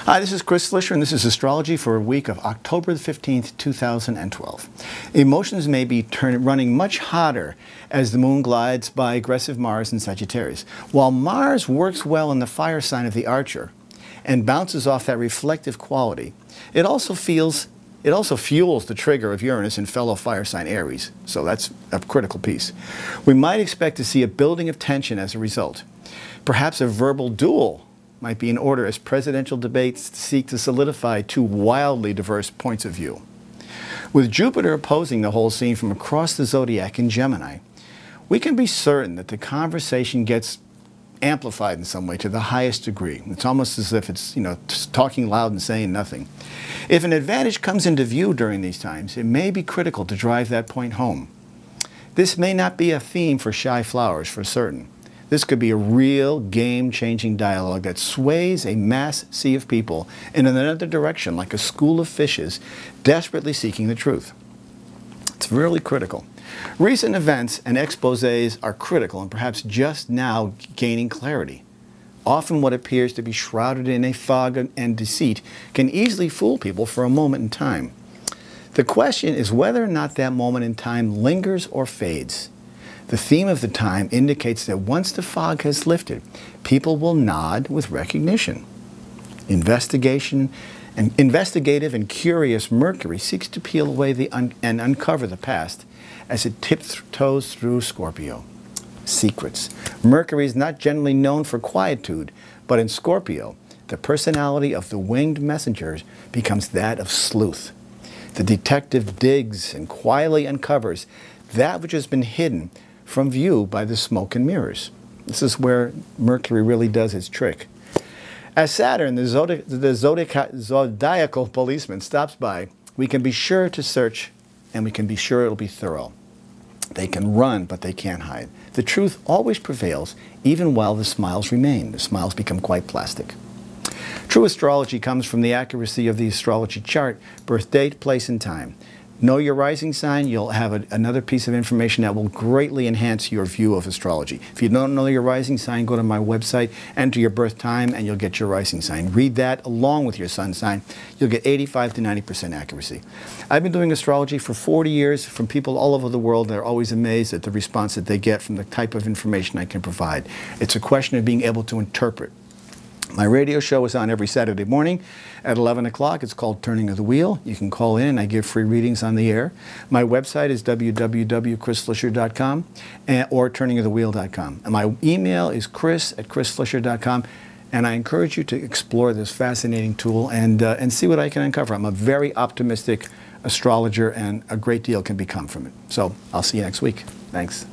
Hi, this is Chris Flisher, and this is astrology for a week of October the 15th, 2012. Emotions may be running much hotter as the moon glides by aggressive Mars in Sagittarius. While Mars works well in the fire sign of the Archer and bounces off that reflective quality, it also fuels the trigger of Uranus in fellow fire sign Aries, so that's a critical piece. We might expect to see a building of tension as a result. Perhaps a verbal duel might be in order as presidential debates seek to solidify two wildly diverse points of view. With Jupiter opposing the whole scene from across the zodiac in Gemini, we can be certain that the conversation gets amplified in some way to the highest degree. It's almost as if it's, just talking loud and saying nothing. If an advantage comes into view during these times, it may be critical to drive that point home. This may not be a theme for shy flowers for certain. This could be a real game-changing dialogue that sways a mass sea of people in another direction, like a school of fishes desperately seeking the truth. It's really critical. Recent events and exposés are critical and perhaps just now gaining clarity. Often what appears to be shrouded in a fog and deceit can easily fool people for a moment in time. The question is whether or not that moment in time lingers or fades. The theme of the time indicates that once the fog has lifted, people will nod with recognition. Investigative and curious Mercury seeks to peel away and uncover the past as it tiptoes through Scorpio. Secrets. Mercury is not generally known for quietude, but in Scorpio, the personality of the winged messengers becomes that of sleuth. The detective digs and quietly uncovers that which has been hidden from view by the smoke and mirrors. This is where Mercury really does its trick. As Saturn, the zodiacal policeman, stops by, we can be sure to search, and we can be sure it'll be thorough. They can run, but they can't hide. The truth always prevails, even while the smiles remain. The smiles become quite plastic. True astrology comes from the accuracy of the astrology chart, birth date, place, and time. Know your rising sign, you'll have another piece of information that will greatly enhance your view of astrology. If you don't know your rising sign, go to my website, enter your birth time, and you'll get your rising sign. Read that along with your sun sign. You'll get 85 to 90% accuracy. I've been doing astrology for 40 years from people all over the world. They're always amazed at the response that they get from the type of information I can provide. It's a question of being able to interpret. My radio show is on every Saturday morning at 11 o'clock. It's called Turning of the Wheel. You can call in and I give free readings on the air. My website is www.chrisflisher.com or turningofthewheel.com. And my email is chris@chrisflisher.com. And I encourage you to explore this fascinating tool and see what I can uncover. I'm a very optimistic astrologer and a great deal can become from it. So I'll see you next week. Thanks.